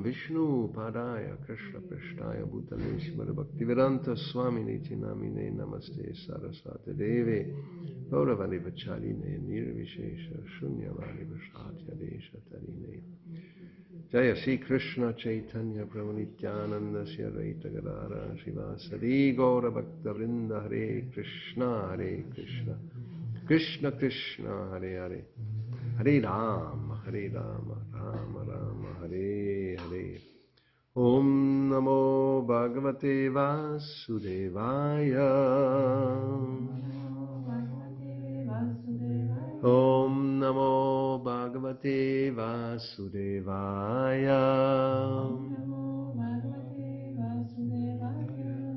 Vishnu Padaya Krishna Prashtaya Bhutale Shmara Bhaktivedanta Swamini Chinamine Namaste Saraswati Deve Gauravani Vacharine Nirvishesha Shunyavani Vashatya Desha Tarine Jaya Sri Krishna Chaitanya Prabhu Nityananda Sri Advaita Gadara Srivasadi Gaura Bhakta Vrinda Hare Krishna Krishna Krishna Hare Hare Hare Rama Rama Rama Hare Hare Om Namo Bhagavate Vasudevaya Om Namo Bhagavate Vasudevaya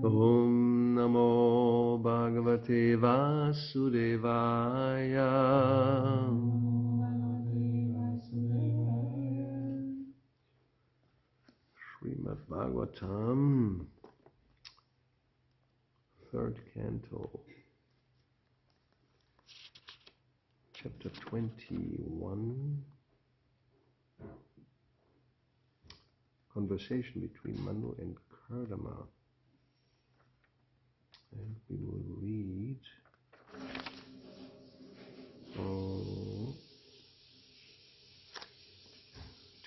Om Namo Bhagavate Vasudevaya Srimad Bhagavatam, 3rd Canto, Chapter 21, Conversation between Manu and Kardama. And we will read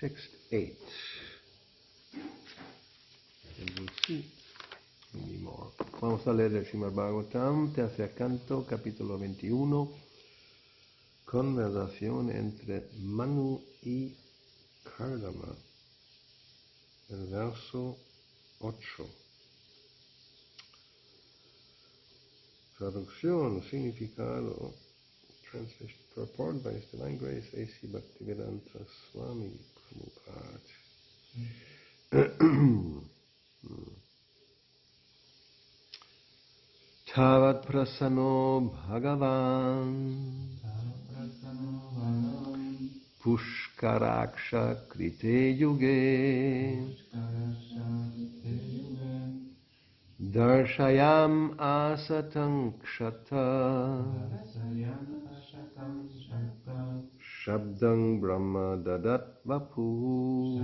text 8. And we'll see many more. Vamos a leer el Srimad Bhagavatam, tercer canto, capítulo 21, conversación entre Manu y Kardama, el verso 8. Traducción, significado, translation, purport by His Divine Grace, A.C. Bhaktivedanta Swami Prabhupada. Tavat prasano bhagavan pushkaraksha krite yuge darshayam asatang kshata shabdang brahma dadat vapu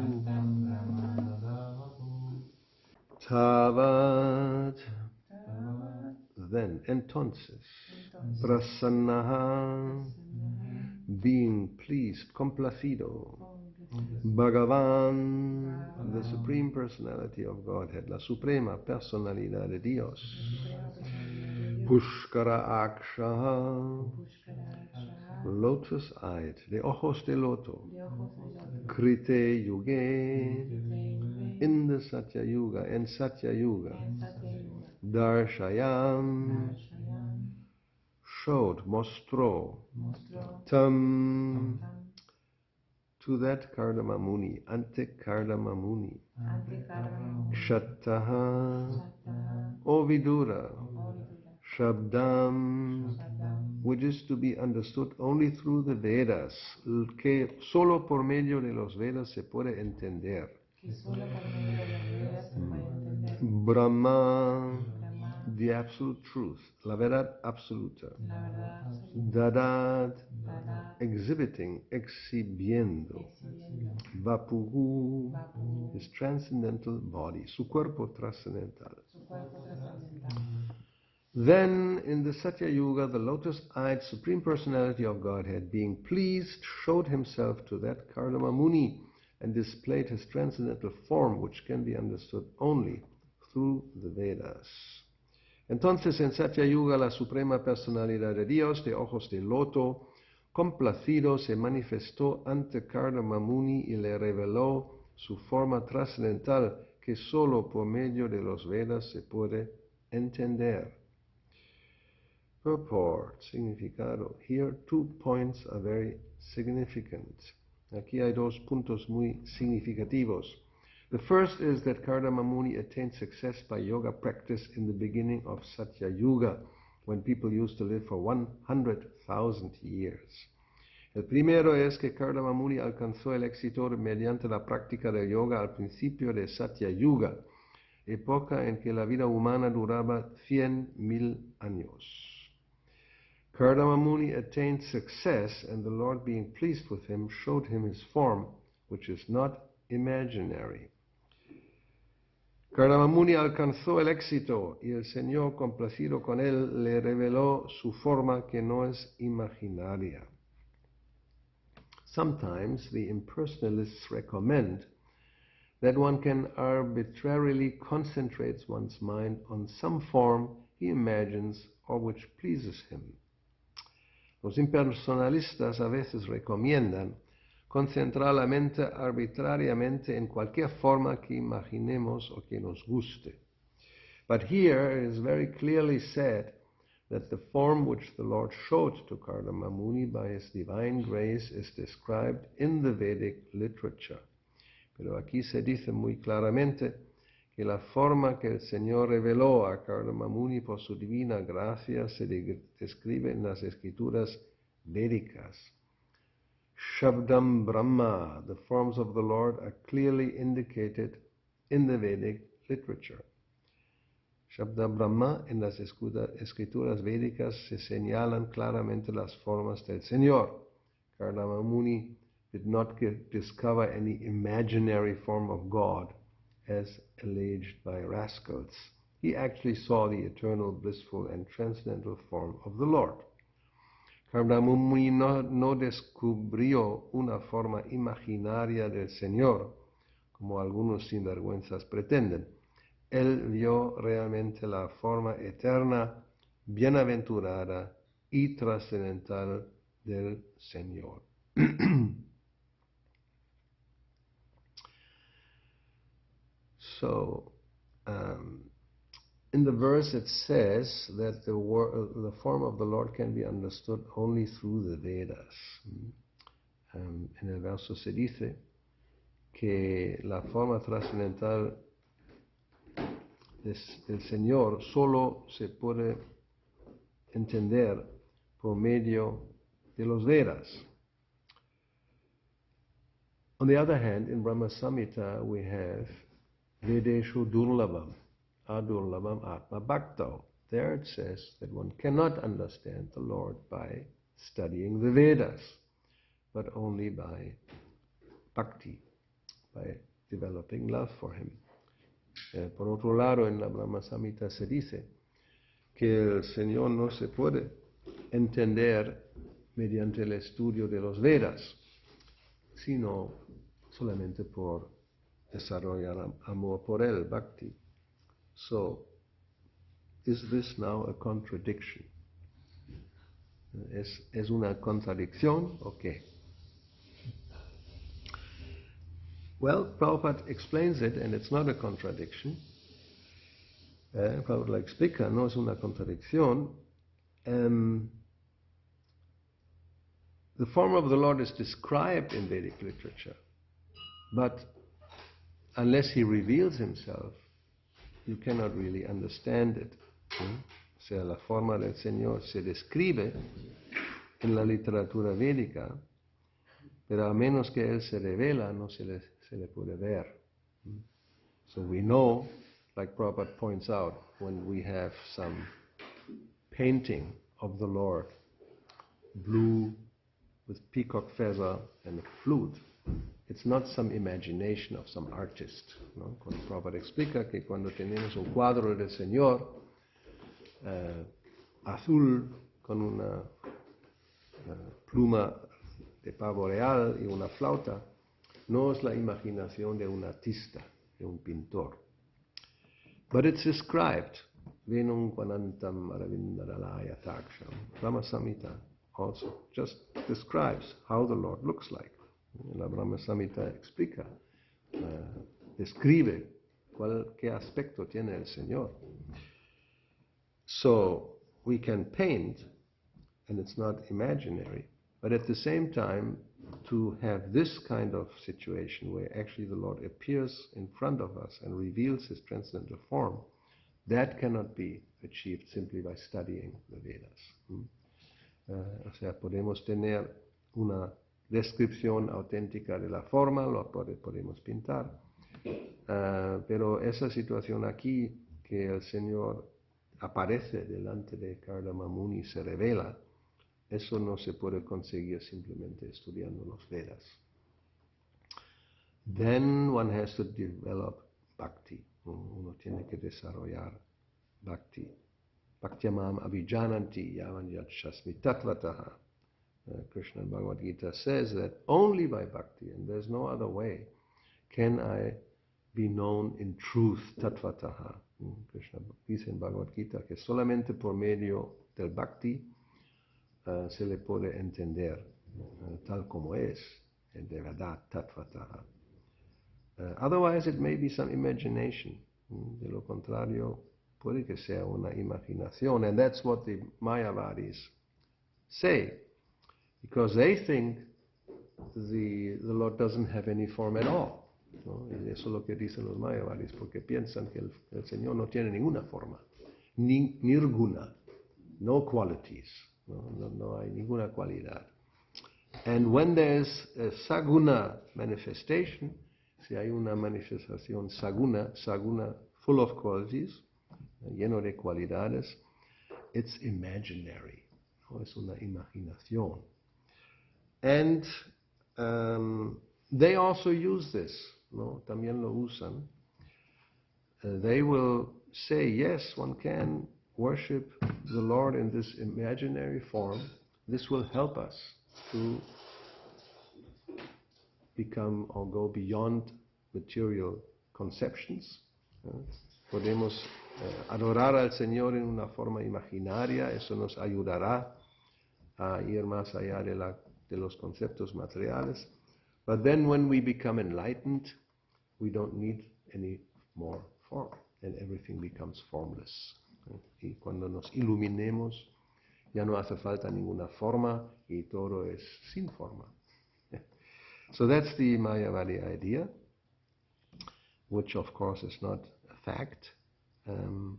tavat. Then, entonces, prasannaha, being pleased, complacido, Bhagavan, the Supreme Personality of Godhead, la Suprema Personalidad de Dios, Pushkara Aksha, lotus-eyed, de ojos de loto, Krite Yuge, in the Satya Yuga, and Satya Yuga, Darshayam, showed, mostró, tam, to that Kardama Muni, ante Kardama Muni, Kshattaha, O Vidura, Shabdam, which is to be understood only through the Vedas, que solo por medio de los Vedas se puede entender. Brahma, the absolute truth, la verdad absoluta. Dadat, exhibiting, exhibiendo. Vapuhu, his transcendental body, su cuerpo trascendental. Then, in the Satya Yuga, the lotus-eyed Supreme Personality of Godhead, being pleased, showed himself to that Kardama Muni and displayed his transcendental form, which can be understood only through the Vedas. Entonces, en Satya Yuga, la Suprema Personalidad de Dios, de ojos de loto, complacido, se manifestó ante Kardama Muni y le reveló su forma trascendental, que solo por medio de los Vedas se puede entender. Purport, significado. Here 2 points are very significant. Aquí hay 2 puntos muy significativos. The first is that Kardama Muni attained success by yoga practice in the beginning of Satya Yuga, when people used to live for 100,000 years. El primero es que Kardama Muni alcanzó el éxito mediante la práctica de yoga al principio de Satya Yuga, época en que la vida humana duraba 100,000 años. Kardama Muni attained success, and the Lord, being pleased with him, showed him his form, which is not imaginary. Kardama Muni alcanzó el éxito y el Señor, complacido con él, le reveló su forma que no es imaginaria. Sometimes the impersonalists recommend that one can arbitrarily concentrate one's mind on some form he imagines or which pleases him. Los impersonalistas a veces recomiendan concentrar la mente arbitrariamente en cualquier forma que imaginemos o que nos guste. But here it is very clearly said that the form which the Lord showed to Kardama Muni by His divine grace is described in the Vedic literature. Pero aquí se dice muy claramente que la forma que el Señor reveló a Kardama Muni por su divina gracia se describe en las escrituras védicas. Shabdam Brahma, the forms of the Lord, are clearly indicated in the Vedic literature. Shabda Brahma, en las escrituras védicas se señalan claramente las formas del Señor. Kardama Muni did not discover any imaginary form of God as alleged by rascals. He actually saw the eternal, blissful, and transcendental form of the Lord. Kardama Muni no descubrió una forma imaginaria del Señor, como algunos sinvergüenzas pretenden. Él vio realmente la forma eterna, bienaventurada y trascendental del Señor. So, in the verse it says that the form of the Lord can be understood only through the Vedas. En el verso se dice que la forma trascendental del Señor solo se puede entender por medio de los Vedas. On the other hand, in Brahma Samhita we have Vedeshu Durlabham, Adurlabham Atma Bhakto. There it says that one cannot understand the Lord by studying the Vedas, but only by bhakti, by developing love for Him. Por otro lado, en la Brahma Samhita se dice que el Señor no se puede entender mediante el estudio de los Vedas, sino solamente por desarrollar amor por Él, bhakti. So, is this now a contradiction? ¿Es una contradicción o qué? Well, Prabhupada explains it, and it's not a contradiction. Prabhupada explica, no es una contradicción. The form of the Lord is described in Vedic literature, but unless He reveals Himself, you cannot really understand it. O sea, la forma del Señor se describe en la literatura védica, pero a menos que Él se revela, no se le puede ver. So we know, like Prabhupada points out, when we have some painting of the Lord, blue with peacock feather and a flute, it's not some imagination of some artist. ¿No? Cuando Prabhupada explica que cuando tenemos un cuadro del Señor azul con una pluma de pavo real y una flauta, no es la imaginación de un artista, de un pintor. But it's described. Venum Kvanantam Aravindaralaya Taksham. Brahma Samhita also just describes how the Lord looks like. La Brahma Samhita explica, describe qué aspecto tiene el Señor. So we can paint, and it's not imaginary, but at the same time, to have this kind of situation where actually the Lord appears in front of us and reveals His transcendental form, that cannot be achieved simply by studying the Vedas. O sea, podemos tener una descripción auténtica de la forma, lo podemos pintar, pero esa situación aquí, que el Señor aparece delante de Kardama Muni y se revela, eso no se puede conseguir simplemente estudiando los Vedas. then one has to develop bhakti. Uno tiene que desarrollar bhakti. Bhaktyamam abhijananti yavan yachasmi tatvataha. Krishna in Bhagavad Gita says that only by bhakti, and there's no other way, can I be known in truth, tatvataha. Krishna dice en Bhagavad Gita que solamente por medio del bhakti se le puede entender tal como es, de verdad, tatvataha. Otherwise it may be some imagination. De lo contrario, puede que sea una imaginación. And that's what the Mayavadis say. Because they think the Lord doesn't have any form at all. ¿No? Y eso es lo que dicen los Mayavadis, porque piensan que el Señor no tiene ninguna forma. Nirguna. No qualities. No hay ninguna cualidad. And when there's a saguna manifestation, si hay una manifestación saguna full of qualities, lleno de cualidades, it's imaginary, ¿no? Es una imaginación. And they also use this, ¿no? También lo usan. They will say, yes, one can worship the Lord in this imaginary form. This will help us to become or go beyond material conceptions. Podemos adorar al Señor en una forma imaginaria, eso nos ayudará a ir más allá de los conceptos materiales. But then when we become enlightened, we don't need any more form, and everything becomes formless. Y cuando nos iluminemos, ya no hace falta ninguna forma y todo es sin forma. So that's the Mayavadi idea, which of course is not a fact. The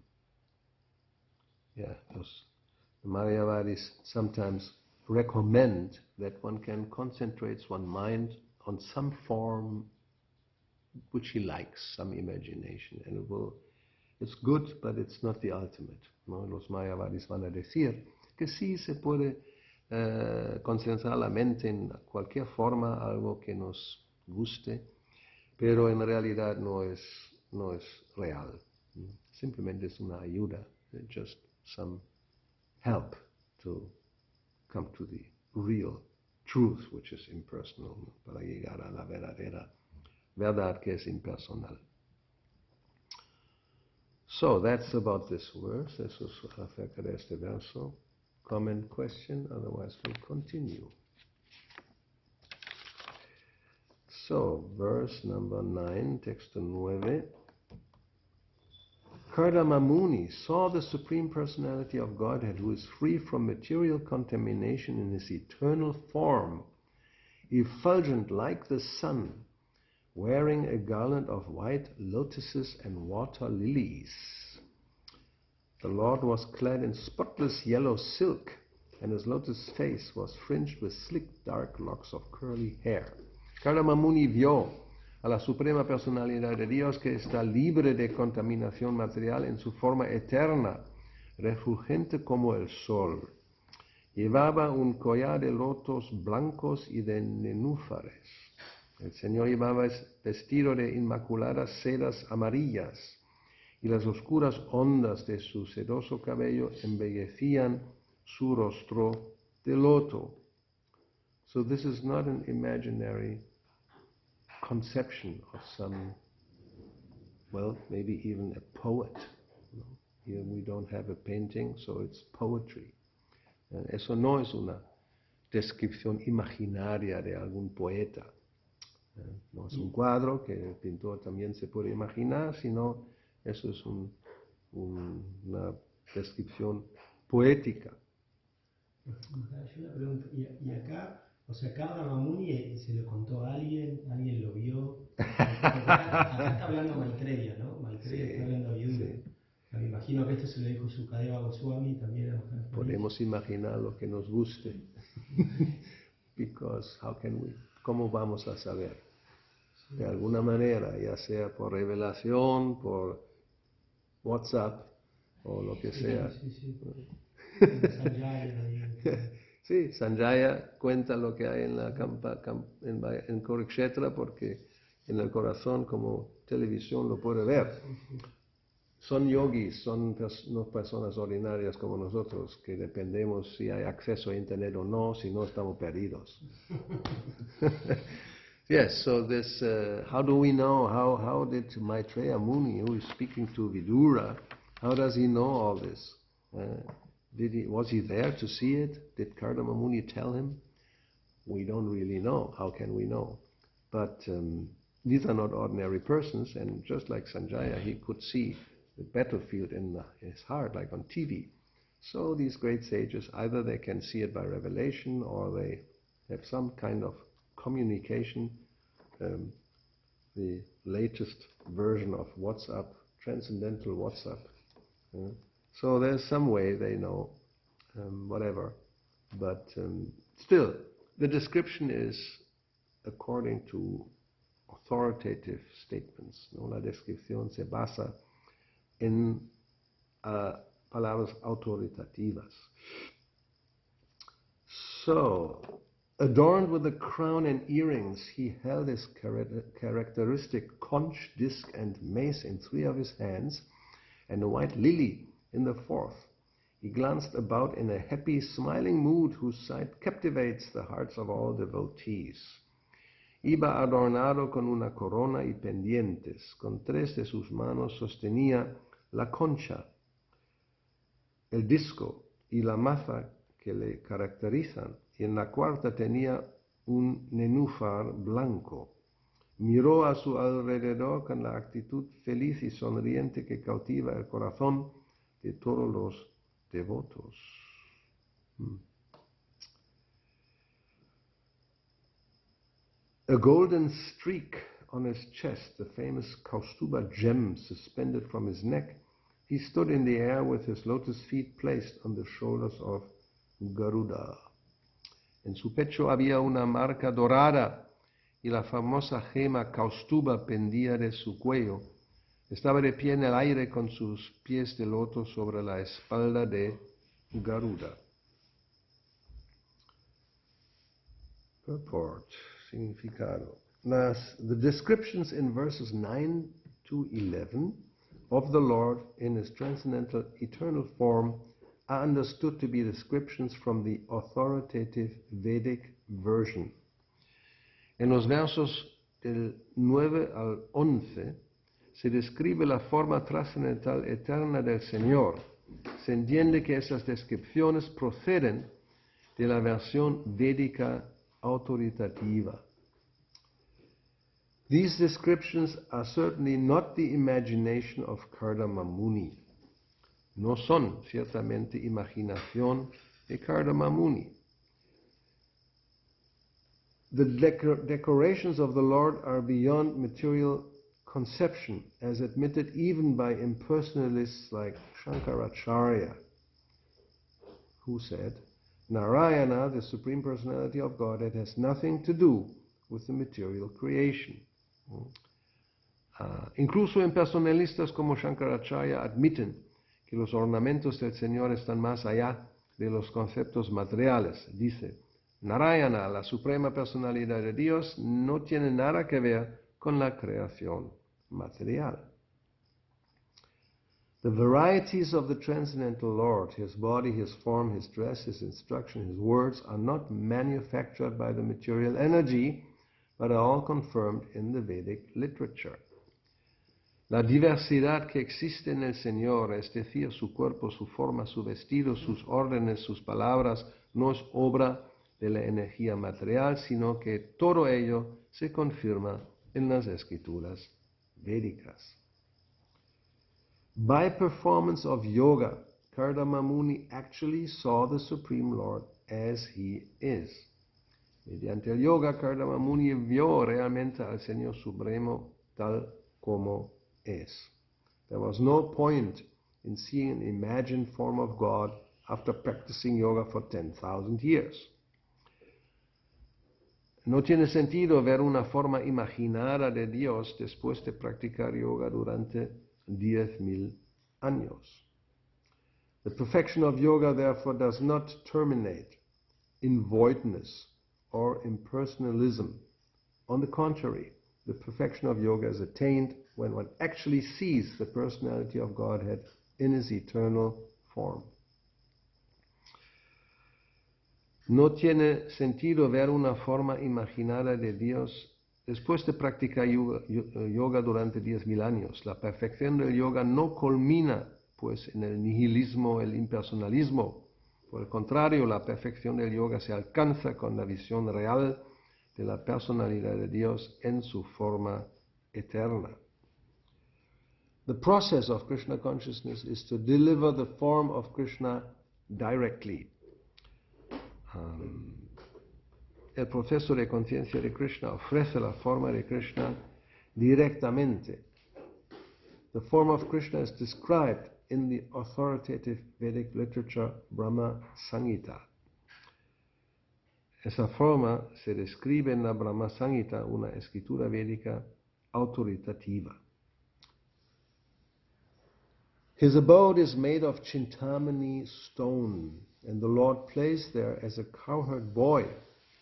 Mayavadis sometimes recommend that one can concentrate one's mind on some form which he likes, some imagination, and it's good, but it's not the ultimate. ¿No? Los Mayavadis van a decir que sí se puede concentrar la mente en cualquier forma, algo que nos guste, pero en realidad no es real. Simplemente es una ayuda, just some help to come to the real truth, which is impersonal, para llegar a la verdadera verdad que es impersonal. So that's about this verse. Eso es acerca de este verso. Comment, question, otherwise we'll continue. So, verse number 9, texto 9. Kardama Muni saw the Supreme Personality of Godhead, who is free from material contamination in his eternal form, effulgent like the sun, wearing a garland of white lotuses and water lilies. The Lord was clad in spotless yellow silk, and his lotus face was fringed with slick dark locks of curly hair. Kardama Muni vio a la Suprema Personalidad de Dios, que está libre de contaminación material en su forma eterna, refulgente como el sol. Llevaba un collar de lotos blancos y de nenúfares. El Señor llevaba vestido de inmaculadas sedas amarillas, y las oscuras ondas de su sedoso cabello embellecían su rostro de loto. So this is not an imaginary conception of some, well, maybe even a poet. You know? Here we don't have a painting, so it's poetry. Eso no es una descripción imaginaria de algún poeta. No es un cuadro que el pintor también se puede imaginar, sino eso es una descripción poética. Una pregunta, y acá, o sea, Kardama Muni se lo contó a alguien lo vio. Acá está hablando Maitreya, ¿no? Maitreya sí, está hablando a Viuda. Sí. Me imagino que esto se lo dijo Sukadeva Goswami también a Podemos imaginar lo que nos guste. Because ¿cómo vamos a saber? De alguna manera, ya sea por revelación, por WhatsApp o lo que sea. Sí, Sanjaya cuenta lo que hay en la en Kurukshetra porque en el corazón como televisión lo puede ver. Son yogis, no personas ordinarias como nosotros, que dependemos si hay acceso a internet o no, si no estamos perdidos. Yes, so this, how do we know, how did Maitreya Muni, who is speaking to Vidura, how does he know all this? Was he there to see it? Did Kardama Muni tell him? We don't really know. How can we know? But these are not ordinary persons, and just like Sanjaya, he could see the battlefield in his heart, like on TV. So these great sages, either they can see it by revelation, or they have some kind of communication, the latest version of WhatsApp, transcendental WhatsApp. So there's some way they know, whatever. But still, the description is according to authoritative statements. ¿No? La descripción se basa en palabras autoritativas. So, adorned with a crown and earrings, he held his characteristic conch, disc, and mace in 3 of his hands, and a white lily in the 4th. He glanced about in a happy, smiling mood whose sight captivates the hearts of all devotees. Iba adornado con una corona y pendientes. Con 3 de sus manos sostenía la concha, el disco y la maza que le caracterizan, y en la 4ª tenía un nenúfar blanco. Miró a su alrededor con la actitud feliz y sonriente que cautiva el corazón de todos los devotos. A golden streak on his chest, the famous Kaustuba gem suspended from his neck, he stood in the air with his lotus feet placed on the shoulders of Garuda. En su pecho había una marca dorada y la famosa gema Kaustuba pendía de su cuello. Estaba de pie en el aire con sus pies de loto sobre la espalda de Garuda. Purport, significado. The descriptions in verses 9 to 11 of the Lord in his transcendental eternal form are understood to be descriptions from the authoritative Vedic version. En los versos del 9 al 11 se describe la forma trascendental eterna del Señor. Se entiende que esas descripciones proceden de la versión védica autoritativa. These descriptions are certainly not the imagination of Kardama Muni. No son ciertamente imaginación de Kardama Muni. The decorations of the Lord are beyond material conception, as admitted even by impersonalists like Shankaracharya, who said, Narayana, the Supreme Personality of Godhead, has nothing to do with the material creation. Incluso impersonalistas como Shankaracharya admiten que los ornamentos del Señor están más allá de los conceptos materiales. Dice, Narayana, la Suprema Personalidad de Dios, no tiene nada que ver con la creación material. The varieties of the Transcendental Lord, His body, His form, His dress, His instruction, His words, are not manufactured by the material energy, but are all confirmed in the Vedic literature. La diversidad que existe en el Señor, es decir, su cuerpo, su forma, su vestido, sus órdenes, sus palabras, no es obra de la energía material, sino que todo ello se confirma en las escrituras védicas. By performance of yoga, Kardama Muni actually saw the Supreme Lord as He is. Mediante el yoga, Kardama Muni vio realmente al Señor Supremo tal como es. There was no point in seeing an imagined form of God after practicing yoga for 10,000 years. No tiene sentido ver una forma imaginada de Dios después de practicar yoga durante 10,000 años. The perfection of yoga, therefore, does not terminate in voidness or impersonalism. On the contrary, the perfection of yoga is attained when one actually sees the personality of Godhead in his eternal form. No tiene sentido ver una forma imaginada de Dios después de practicar yoga durante 10.000 años. La perfección del yoga no culmina pues en el nihilismo, el impersonalismo. Por el contrario, la perfección del yoga se alcanza con la visión real de la personalidad de Dios en su forma eterna. The process of Krishna consciousness is to deliver the form of Krishna directly. El proceso de conciencia de Krishna ofrece la forma de Krishna directamente. The form of Krishna is described in the authoritative Vedic literature Brahma Samhita. Esa forma se describe en la Brahma Samhita, una escritura védica autoritativa. His abode is made of Chintamani stone, and the Lord plays there as a cowherd boy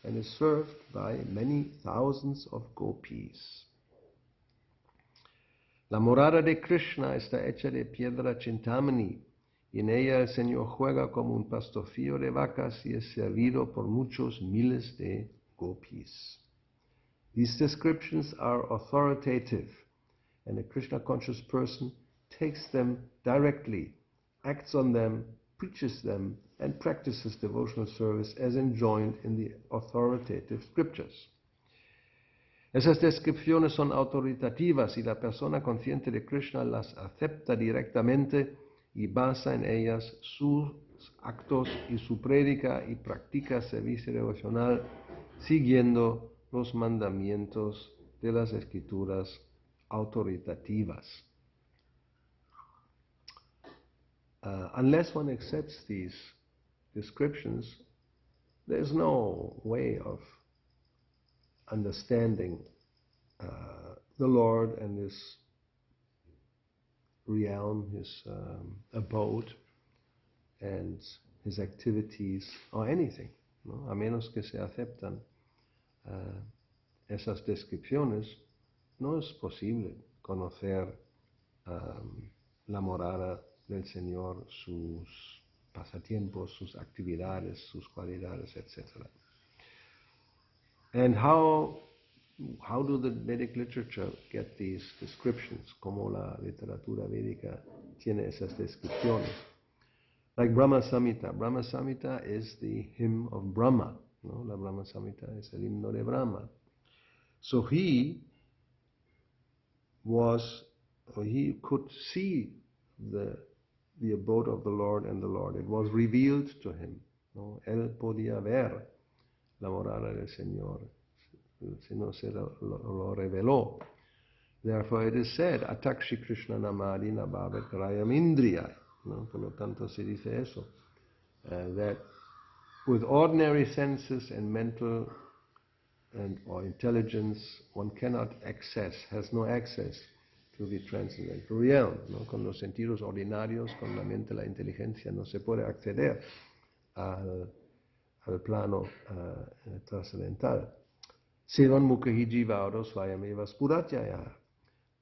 and is served by many thousands of gopis. La morada de Krishna está hecha de piedra Chintamani, y en ella el Señor juega como un pastorcillo de vacas y es servido por muchos miles de gopis. These descriptions are authoritative, and a Krishna-conscious person takes them directly, acts on them, preaches them, and practices devotional service as enjoined in the authoritative scriptures. Esas descripciones son autoritativas y la persona consciente de Krishna las acepta directamente y basa en ellas sus actos y su prédica y practica servicio devocional siguiendo los mandamientos de las escrituras autoritativas. Unless one accepts these descriptions, there's no way of understanding the Lord and His realm, His abode, and His activities, or anything, ¿no? A menos que se aceptan esas descripciones, no es posible conocer la morada del Señor, sus pasatiempos, sus actividades, sus cualidades, etc. And how do the Vedic literature get these descriptions? ¿Cómo la literatura védica tiene esas descripciones? Like Brahma Samhita. Brahma Samhita is the hymn of Brahma. ¿No? La Brahma Samhita es el himno de Brahma. So he could see the abode of the Lord and the Lord. It was revealed to him. ¿No? Él podía ver la morada del Señor. El Señor se lo reveló. Therefore it is said, Atakshi Krishna Namadi Nabhavet Karayam Indriya. ¿No? Por lo tanto se dice eso. That with ordinary senses and mental or intelligence, one cannot has no access to the transcendental realm. ¿No? Con los sentidos ordinarios, con la mente, la inteligencia, no se puede acceder al plano trascendental. Sevan mukhi jivado swayameva spuratyaya.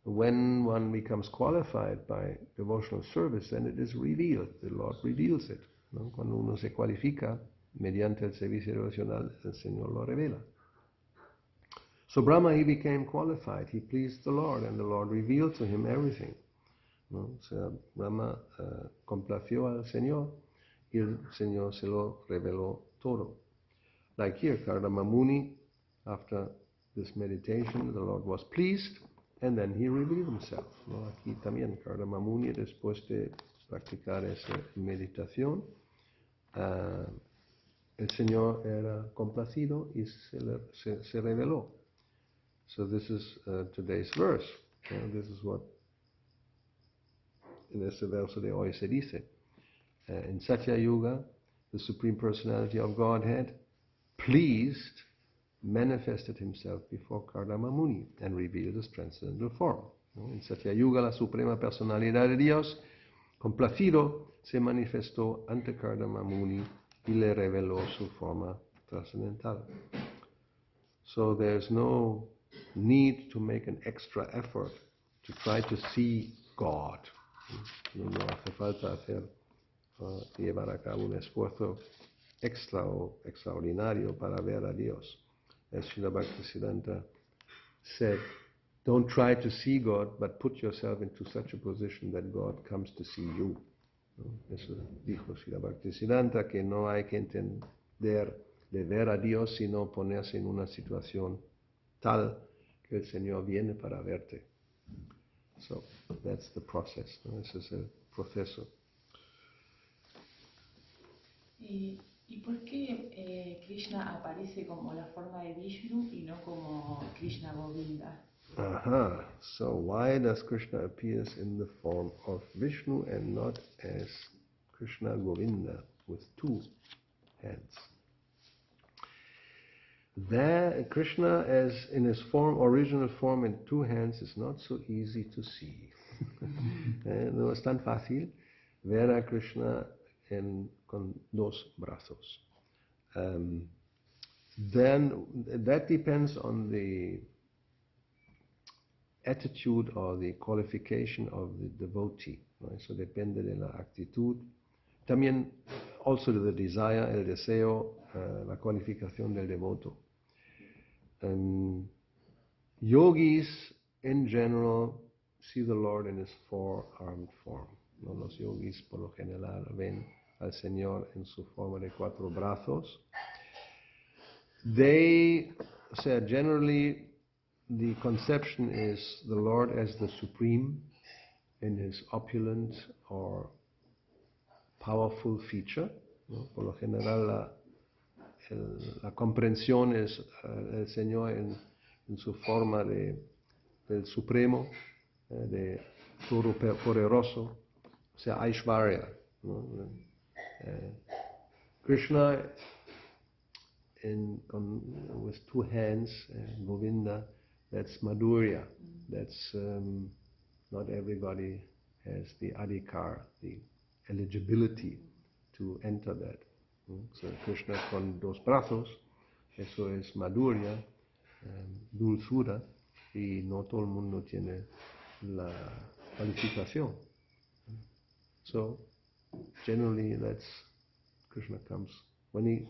When one becomes qualified by devotional service, then it is revealed. The Lord reveals it. ¿No? Cuando uno se cualifica mediante el servicio devocional, el Señor lo revela. So Brahma, he became qualified. He pleased the Lord, and the Lord revealed to him everything. ¿No? O sea, Brahma complació al Señor, y el Señor se lo reveló todo. Like here, Kardama Muni, after this meditation, the Lord was pleased, and then he revealed himself. ¿No? Aquí también, Kardama Muni, después de practicar esa meditación, el Señor era complacido y se reveló. So this is today's verse. This is what en este verso de hoy se dice. In Satya Yuga, the Supreme Personality of Godhead, pleased, manifested himself before Kardama Muni and revealed his transcendental form. En Satya Yuga, la Suprema Personalidad de Dios, complacido, se manifestó ante Kardama Muni y le reveló su forma trascendental. So there's no need to make an extra effort to try to see God. No hace falta llevar a cabo un esfuerzo extraordinario para ver a Dios. As Srila Bhaktisiddhanta said, don't try to see God, but put yourself into such a position that God comes to see you. ¿No? Eso dijo Srila Bhaktisiddhanta, que no hay que entender de ver a Dios, sino ponerse en una situación tal que el Señor viene para verte. So, that's the process. ¿No? Ese es el proceso. ¿Y por qué Krishna aparece como la forma de Vishnu y no como Krishna Govinda? Aha. So why does Krishna appears in the form of Vishnu and not as Krishna Govinda with two hands? There, Krishna as in his original form in two hands is not so easy to see. No es tan fácil ver a Krishna con dos brazos. Then that depends on the attitude or the qualification of the devotee. Right? So depende de la actitud. También also the desire, el deseo, la cualificación del devoto. Yogis in general see the Lord in his four-armed form. ¿No? Los yogis por lo general ven al Señor en su forma de cuatro brazos. Generally the conception is the Lord as the supreme in his opulent or powerful feature. ¿No? Por lo general la comprensión es el Señor en su forma del supremo, de poderoso, o sea, Aishvarya. ¿No? Krishna with two hands, Govinda, that's Madhurya. That's not everybody has the adhikar, the eligibility to enter that. So Krishna con dos brazos, eso es Madhurya, dulzura, y no todo el mundo tiene la calificación. So generally that's Krishna comes when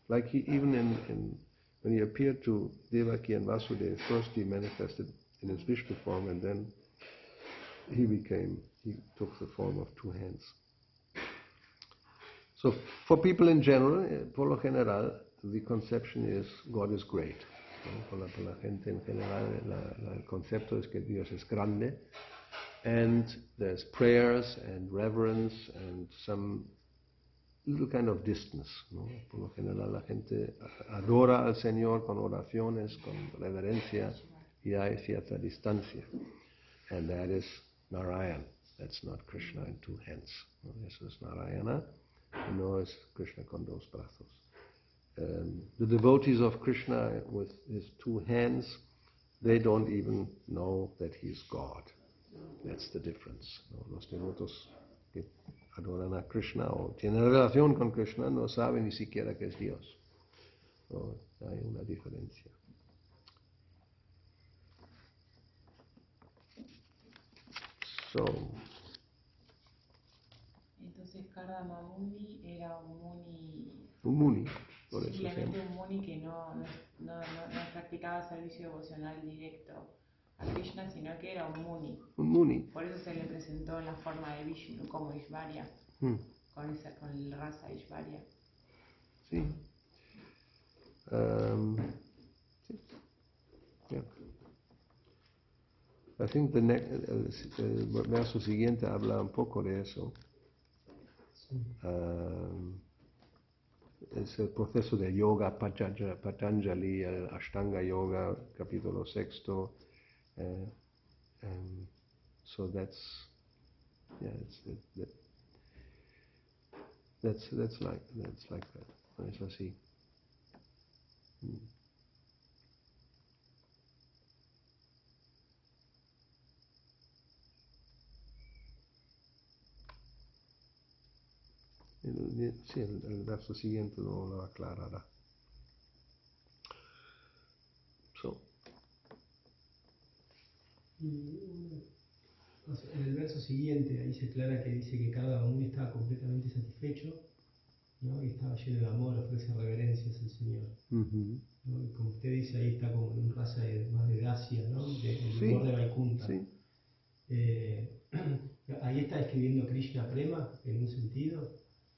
when he appeared to Devaki and Vasudeva, first he manifested in his Vishnu form, and then he took the form of two hands. So for people in general, por lo general, the conception is God is great. ¿No? Por la gente en general, el concepto es que Dios es grande, and there's prayers and reverence and some little kind of distance. ¿No? Por lo general la gente adora al Señor con oraciones, con reverencia, y hay cierta distancia. And that is Narayan. That's not Krishna in two hands. ¿No? Eso es Narayana, no es Krishna con dos brazos. The devotees of Krishna with his two hands, they don't even know that he is God. That's the difference. ¿No? Los devotos que adoran a Krishna o tienen relación con Krishna no saben ni siquiera que es Dios. ¿No? Hay una diferencia. So, Entonces Kardama Muni era un un muni, por eso simplemente un muni que no practicaba servicio devocional directo a Krishna, sino que era un muni. Un muni. Por eso se le presentó en la forma de Vishnu como Ishvarya, con el raza Ishvarya. Sí. Yeah. I think el verso siguiente habla un poco de eso. Es el proceso de yoga, Patanjali, el Ashtanga Yoga, capítulo 6. So that's like that. Es así. Sí, el verso siguiente lo aclarará. So, En el verso siguiente, ahí se aclara que dice que Gauravani estaba completamente satisfecho, ¿no? Y estaba lleno de amor, ofrece reverencias al Señor. ¿No? Y como usted dice, ahí está como en un raza más de Dacia, ¿no? El humor de Vaikunta. Sí. Ahí está describiendo Krishna Prema, en un sentido,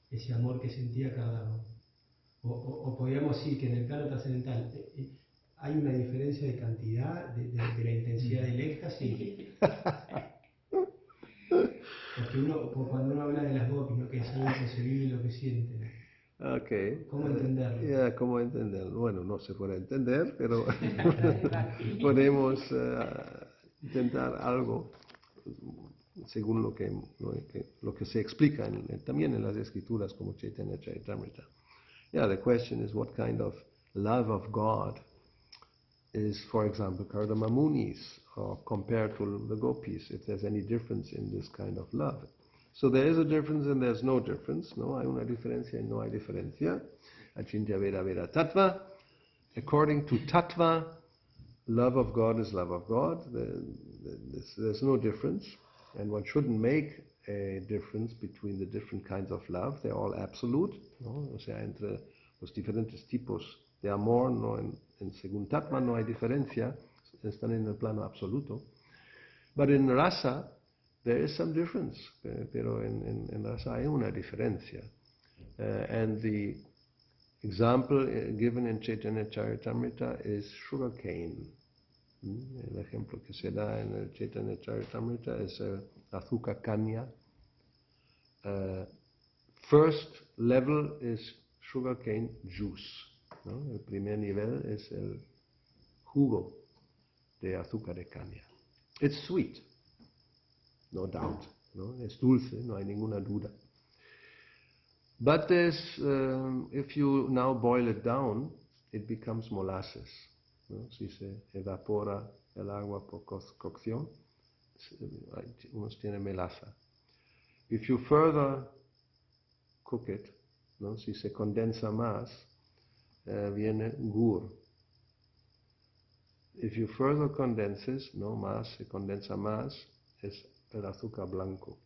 ese amor que sentía Gauravani. O podríamos decir que en el plano trascendental hay una diferencia de cantidad, de la intensidad del éxtasis. Porque cuando uno habla de las gopis, ¿no? Que es algo inconcebible lo que sienten. Okay. ¿Cómo entenderlo? ¿Cómo entenderlo? Bueno, no se puede entender, pero podemos intentar algo según lo que se explica también en las escrituras como Chaitanya Charitamrita. Yeah, the question is what kind of love of God is, for example, Kardama Muni's compared to the gopis, if there's any difference in this kind of love. So there is a difference and there's no difference. No hay una diferencia y no hay diferencia. Achintya Veda Veda Tattva. According to Tattva, love of God is love of God. There's no difference. And one shouldn't make a difference between the different kinds of love. They're all absolute. ¿No? O sea, entre los diferentes tipos de amor, no según Tattva no hay diferencia. Están en el plano absoluto. But in rasa, there is some difference, pero en rasa hay una diferencia. And the example given in Chaitanya Charitamrita is sugarcane. El ejemplo que se da en el Chaitanya Charitamrita es azúcar caña. First level is sugarcane juice. ¿No? El primer nivel es el jugo de azúcar de caña. It's sweet. No doubt, ¿no? Es dulce, no hay ninguna duda. But there's, if you now boil it down, it becomes molasses. ¿No? Si se evapora el agua por cocción, unos tiene melaza. If you further cook it, ¿no? Si se condensa más, viene gur. If you further condenses, ¿no? Más, se condensa más, es el azúcar blanco.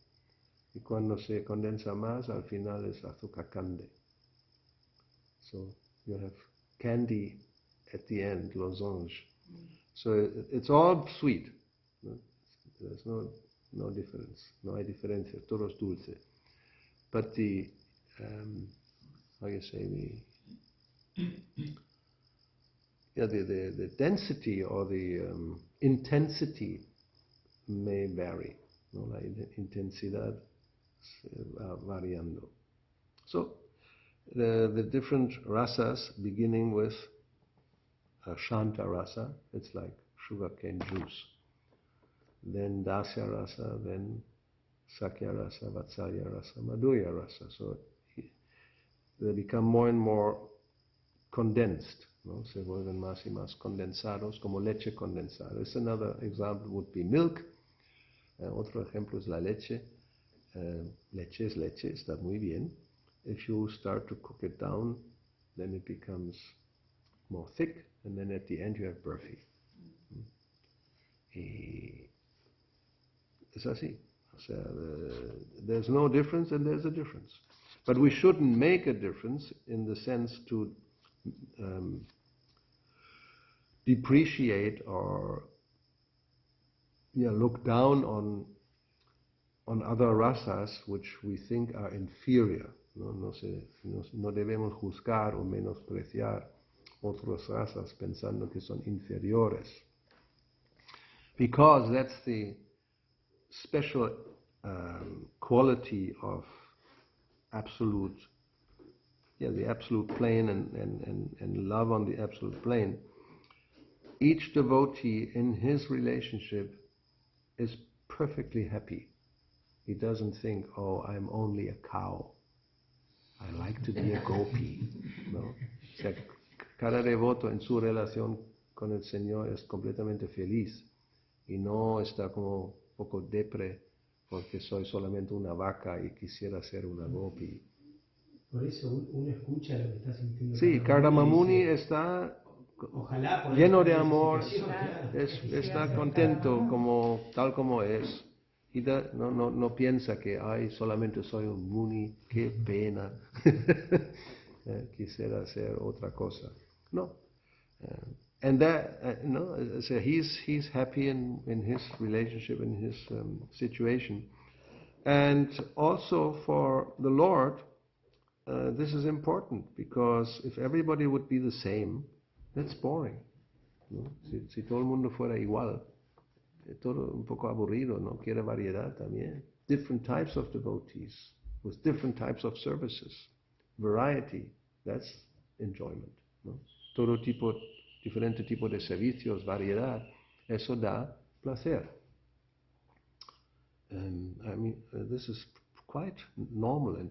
Y cuando se condensa más, al final es azúcar cande. So you have candy at the end, losange. So it's all sweet. No? There's no difference. No hay diferencia. Todo es dulce. But the, how you say, the density or the intensity may vary. ¿No? La intensidad va variando. So, the different rasas, beginning with Shanta rasa, it's like sugarcane juice. Then Dasya rasa, then Sakya rasa, Vatsalya rasa, Madhurya rasa. So, they become more and more condensed. ¿No? Se vuelven más y más condensados, como leche condensada. Another example would be milk. Otro ejemplo es la leche. Leche es leche, está muy bien. If you start to cook it down, then it becomes more thick, and then at the end you have burfi. Y es así. O sea, there's no difference and there's a difference. But we shouldn't make a difference in the sense to depreciate or look down on other rasas which we think are inferior. No debemos juzgar o menospreciar otras razas pensando que son inferiores. Because that's the special quality of absolute, the absolute plane and love on the absolute plane. Each devotee in his relationship is perfectly happy. He doesn't think, oh, I'm only a cow. I like to be a gopi. ¿No? O sea, cada devoto en su relación con el Señor es completamente feliz y no está como un poco depre porque soy solamente una vaca y quisiera ser una gopi. Por eso uno escucha lo que está sintiendo. Sí, Kardama Muni está Ojalá poder lleno de estar en esa amor, situación, claro. está contento tal como es. Y no piensa que, ay, solamente soy un muni, qué pena. Quisiera hacer otra cosa. No. And that, no, so he's happy in his relationship, in his situation. And also for the Lord, this is important, because if everybody would be the same, that's boring. ¿No? Si todo el mundo fuera igual, todo un poco aburrido, ¿no? Quiere variedad también. Different types of devotees, with different types of services. Variety, that's enjoyment. ¿No? Diferente tipo de servicios, variedad, eso da placer. And I mean, this is quite normal and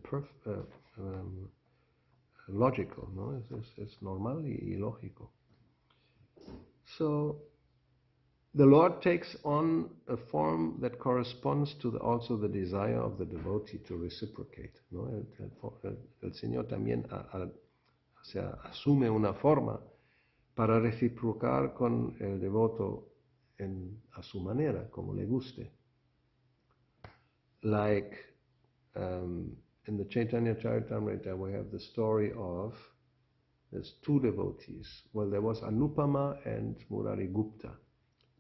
logical, ¿no? Es normal y lógico. So, the Lord takes on a form that corresponds to also the desire of the devotee to reciprocate, ¿no? El Señor también asume una forma para reciprocar con el devoto a su manera, como le guste. Like in the Chaitanya Charitamrita, we have the story of there's two devotees. Well, there was Anupama and Murari Gupta.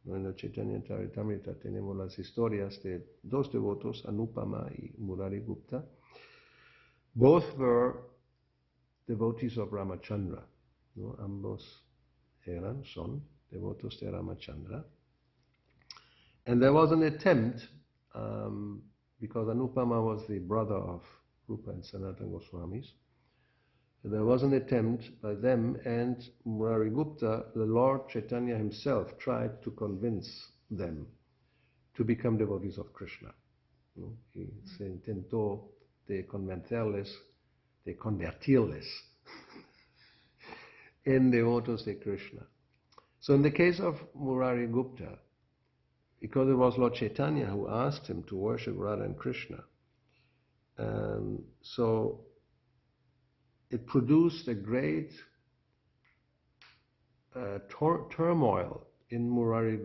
En el Chaitanya Charitamrita tenemos las historias de dos devotos, Anupama y Murari Gupta. Both were devotees of Ramachandra. ¿No? Ambos son devotos de Ramachandra. And there was an attempt, because Anupama was the brother of Rupa and Sanatana Goswamis, there was an attempt by them and Murari Gupta, the Lord Chaitanya himself tried to convince them to become devotees of Krishna. ¿No? Y se intentó de convencerles, de convertirles en devotos de Krishna. So in the case of Murari Gupta, because it was Lord Chaitanya who asked him to worship Radha and Krishna, so it produced a great turmoil in Murari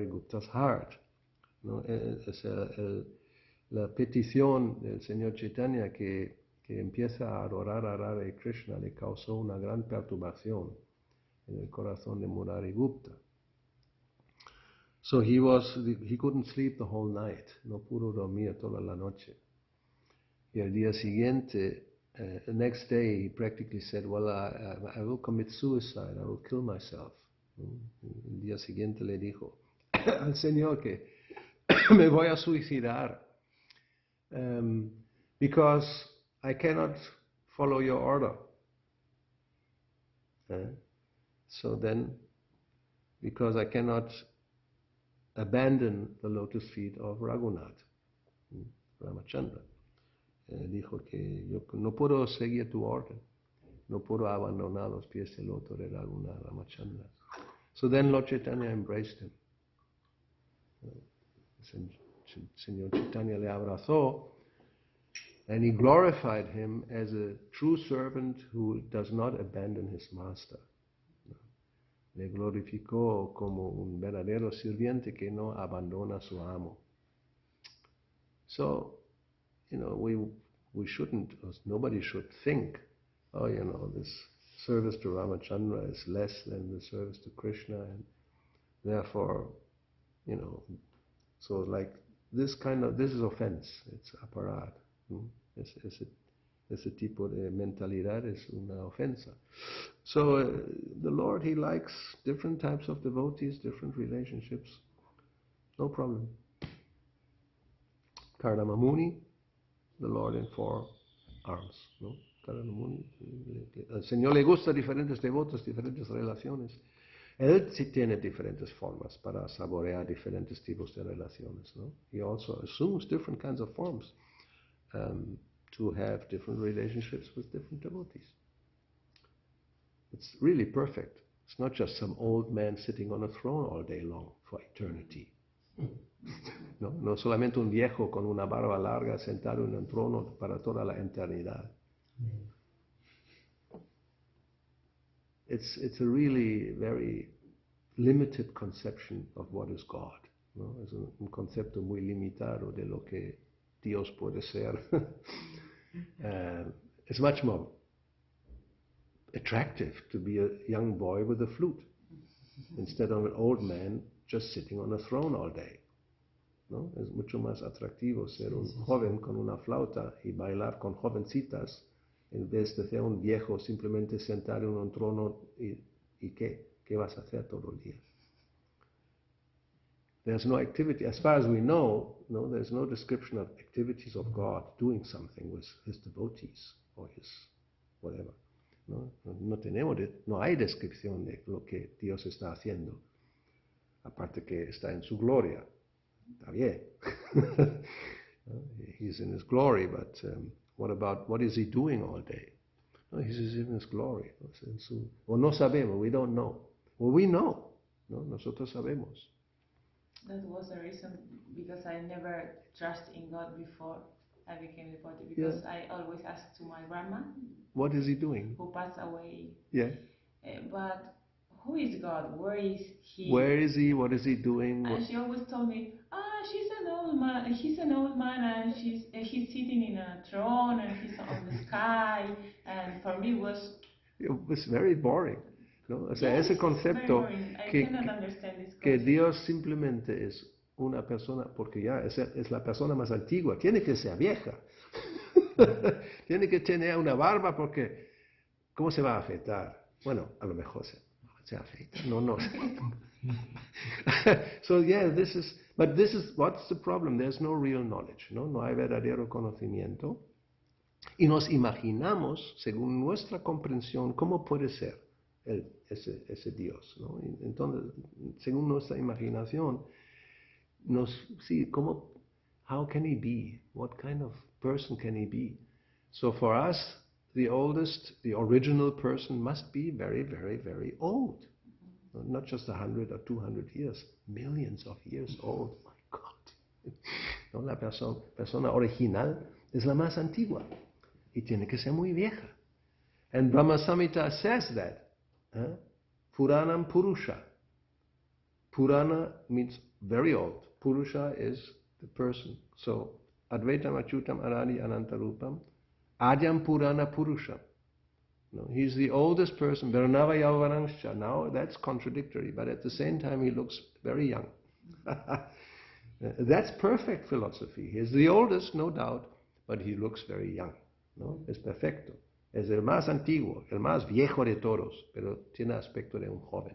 Gupta's heart. ¿No? La petición del Señor Chaitanya que empieza a adorar a Radha y Krishna le causó una gran perturbación en el corazón de Murari Gupta. So he couldn't sleep the whole night, no pudo dormir toda la noche. Y el día siguiente, the next day, he practically said, well, I will commit suicide, I will kill myself. El día siguiente le dijo al Señor que me voy a suicidar, because I cannot follow your order. So then, because I cannot abandon the lotus feet of Raghunath, Ramachandra. Dijo que yo no puedo seguir tu orden, no puedo abandonar los pies del loto de Raghunath Ramachandra. So then Lord Chaitanya embraced him. Señor Chaitanya le abrazó, and he glorified him as a true servant who does not abandon his master. Le glorificó como un verdadero sirviente que no abandona a su amo. So, we shouldn't, nobody should think, this service to Ramachandra is less than the service to Krishna, and therefore, so like this is offense, it's aparad. Ese tipo de mentalidad es una ofensa. So the Lord, He likes different types of devotees, different relationships. No problem. Kardama Muni, the Lord in 4 arms. ¿No? Kardama Muni, al Señor le gusta diferentes devotos, diferentes relaciones. Él sí tiene diferentes formas para saborear diferentes tipos de relaciones. ¿No? He also assumes different kinds of forms to have different relationships with different devotees. It's really perfect. It's not just some old man sitting on a throne all day long for eternity. No solamente un viejo con una barba larga sentado en un trono para toda la eternidad. it's a really very limited conception of what is God, ¿no? Es un concepto muy limitado de lo que Dios puede ser. It's much more attractive to be a young boy with a flute instead of an old man just sitting on a throne all day, ¿no? Es mucho más atractivo ser un joven con una flauta y bailar con jovencitas en vez de ser un viejo simplemente sentado en un trono y ¿qué vas a hacer todo el día? There's no activity, as far as we know, no, there's no description of activities of God doing something with his devotees or his whatever. No hay descripción de lo que Dios está haciendo, aparte que está en su gloria. Está bien. He's in his glory, but what is he doing all day? No, he's in his glory. O no sabemos, we don't know. Well, we know, ¿no? Nosotros sabemos. That was the reason, because I never trust in God before I became a devotee, because I always ask to my grandma. What is he doing? Who passed away. Yeah. But who is God? Where is he? Where is he? What is he doing? And she always told me, she's an old man. He's an old man, and he's sitting in a throne, and he's on the sky. And for me, it was very boring. ¿No? O sea, ese concepto que Dios simplemente es una persona, porque ya es la persona más antigua, tiene que ser vieja, tiene que tener una barba, porque ¿cómo se va a afeitar? Bueno, a lo mejor se afeita, no. So yeah, what's the problem? There's no real knowledge, no hay verdadero conocimiento, y nos imaginamos, según nuestra comprensión, cómo puede ser ese Dios, ¿no? Entonces, según nuestra imaginación, how can he be? What kind of person can he be? So for us, the original person must be very, very, very old. Not just 100 or 200 years, millions of years old. My God. ¿No? La persona original es la más antigua y tiene que ser muy vieja. And Brahma Samhita says that. Puranam Purusha. Purana means very old. Purusha is the person. So, Advaitam Achyutam Anadi Anantarupam, Adyam Purana Purusha. No, he's the oldest person. Varnava Yauvanangscha. Now that's contradictory, but at the same time he looks very young. That's perfect philosophy. He's the oldest, no doubt, but he looks very young. No? Es perfecto. Es el más antiguo, el más viejo de todos, pero tiene aspecto de un joven.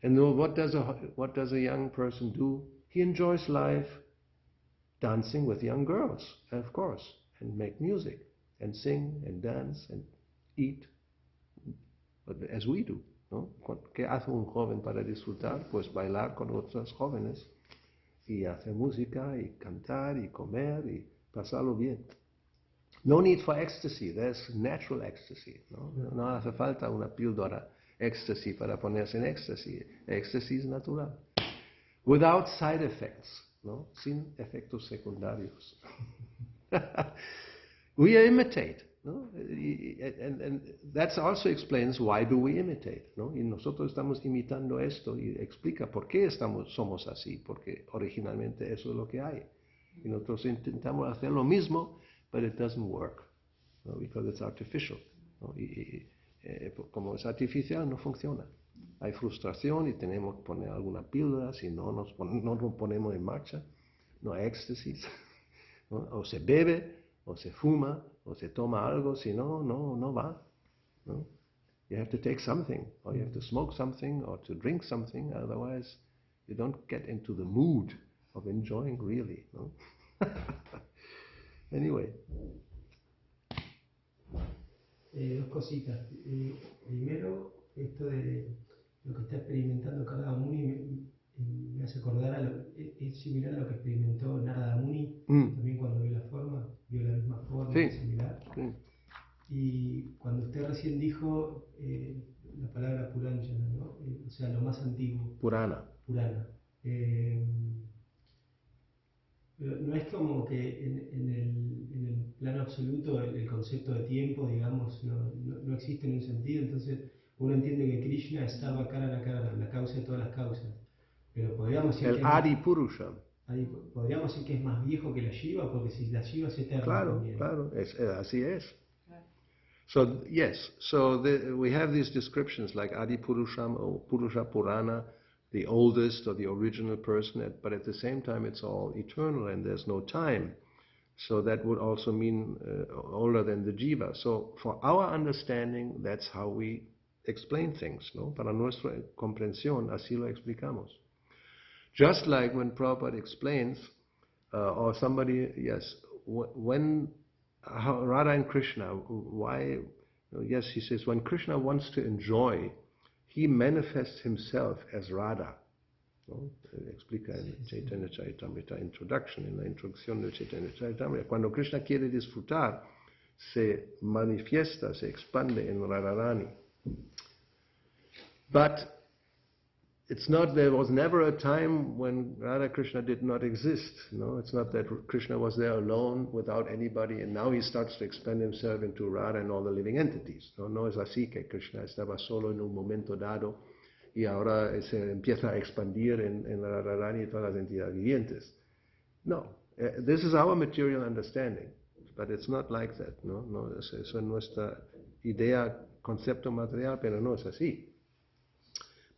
And what does a young person do? He enjoys life dancing with young girls, of course, and make music, and sing, and dance, and eat, as we do, ¿no? ¿Qué hace un joven para disfrutar? Pues bailar con otros jóvenes, y hacer música, y cantar, y comer, y pasarlo bien. No need for ecstasy, there's natural ecstasy. No hace falta una píldora ecstasy para ponerse en ecstasy. Ecstasy es natural. Without side effects, ¿no? Sin efectos secundarios. We imitate, ¿no? And that also explains why do we imitate, ¿no? Y nosotros estamos imitando esto y explica por qué somos así, porque originalmente eso es lo que hay. Y nosotros intentamos hacer lo mismo, but it doesn't work, ¿no? Because it's artificial, ¿no? Como es artificial, no funciona. Hay frustración y tenemos que poner alguna píldora, si no nos ponemos en marcha, no hay éxtasis, ¿no? O se bebe, o se fuma, o se toma algo, si no va, ¿no? You have to take something, or you have to smoke something, or to drink something, otherwise you don't get into the mood of enjoying really, ¿no? Anyway. Dos cositas. Primero, esto de lo que está experimentando Narada Muni me hace acordar es similar a lo que experimentó Narada Muni también cuando vio la forma, vio la misma forma, sí, similar. Sí. Y cuando usted recién dijo la palabra Puranjana, ¿no? O sea, lo más antiguo. Purana. Purana. Pero no es como que en el plano absoluto el concepto de tiempo, digamos, no existe en un sentido, entonces uno entiende que Krishna estaba cara a cara, la causa de todas las causas. Pero podríamos decir El que Adi Purusha. podríamos decir que es más viejo que la Shiva, porque si la Shiva es eterna Claro, también. claro, así es. So yes, so we have these descriptions like Adi Purusham or Purusha Purana, the oldest or the original person, but at the same time it's all eternal and there's no time. So that would also mean older than the Jiva. So for our understanding, that's how we explain things, ¿no? Para nuestra comprensión, así lo explicamos. Just like when Prabhupada explains, or somebody, yes, when Radha and Krishna, why, yes, he says, when Krishna wants to enjoy, he manifests himself as Radha. ¿No? Explica en Chaitanya Charitamrita, introduction, en la introducción del Chaitanya Charitamrita. Cuando Krishna quiere disfrutar, se manifiesta, se expande en Radharani. But there was never a time when Radha Krishna did not exist. No, it's not that Krishna was there alone without anybody and now he starts to expand himself into Radha and all the living entities. No es así que Krishna estaba solo en un momento dado y ahora se empieza a expandir en Radharani y todas las entidades vivientes. No, this is our material understanding, but it's not like that. No, eso es nuestra idea, concepto material, pero no es así.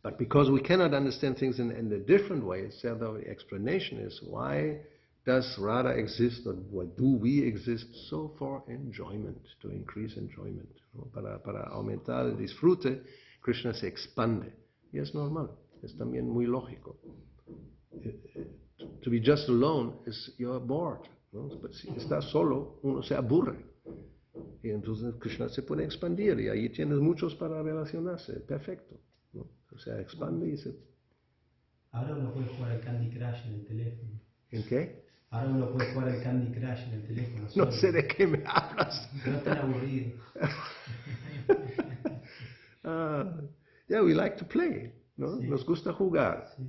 But because we cannot understand things in a different way, so the explanation is, why does Radha exist, or why do we exist? So for enjoyment, to increase enjoyment. ¿No? Para aumentar el disfrute, Krishna se expande. Y es normal, es también muy lógico. To be just alone, you're bored. ¿No? But si estás solo, uno se aburre. Y entonces Krishna se puede expandir, y ahí tienes muchos para relacionarse. Perfecto. ¿No? O sea, expande y se... Ahora uno puede jugar al Candy Crush en el teléfono. ¿En qué? Ahora uno puede jugar al Candy Crush en el teléfono. No solo. sé de qué me hablas. No es tan aburrido. Yeah, we like to play. ¿No? Sí. Nos gusta jugar. Sí.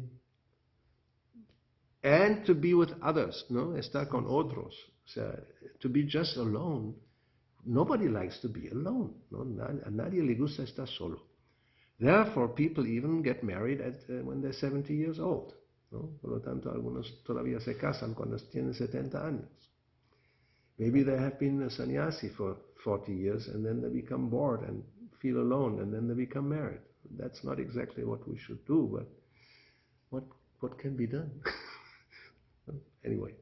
And to be with others, ¿no? Estar con otros. O sea, to be just alone. Nobody likes to be alone. ¿No? A nadie le gusta estar solo. Therefore, people even get married when they're 70 years old. ¿No? Por lo tanto, algunos todavía se casan cuando tienen 70 años. Maybe they have been a sannyasi for 40 years and then they become bored and feel alone and then they become married. That's not exactly what we should do, but what can be done? Anyway.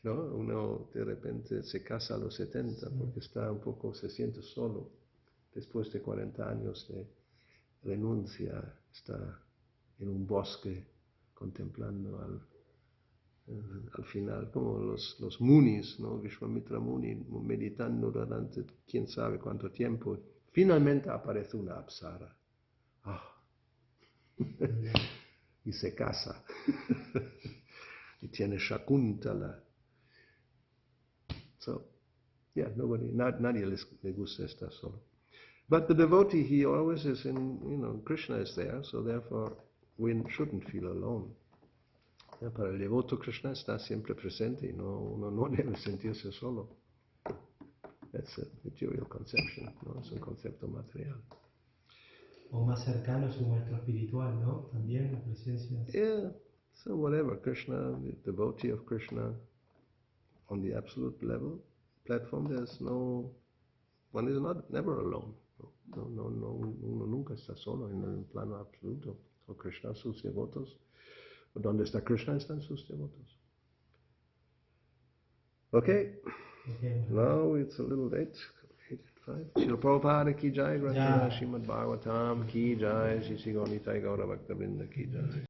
¿No? Uno de repente se casa a los 70 porque está un poco, se siente solo. Después de 40 años de renuncia, está en un bosque contemplando al final, como los munis, ¿no? Vishwamitra Muni, meditando durante quién sabe cuánto tiempo. Finalmente aparece una apsara. Y se casa. Y tiene Shakuntala. So, yeah, nadie le gusta estar solo. But the devotee, he always is Krishna is there, so therefore we shouldn't feel alone. Para el devoto, Krishna está siempre presente y uno no debe sentirse solo. That's a material conception, ¿no? Es un concepto material. O más cercano a su maestro espiritual, ¿no? También la presencia. Yeah, so whatever, Krishna, the devotee of Krishna, on the absolute level, platform, one is never alone. No, uno nunca está solo en el plano absoluto. So Krishna, sus devotos. Donde está Krishna están sus devotos. Okay. Now it's a little late. 8:05. Srila Prabhupada ki jai, Granthara Srimad Bhagavatam ki jai, Shri Gaura Bhakta Vrinda ki jai.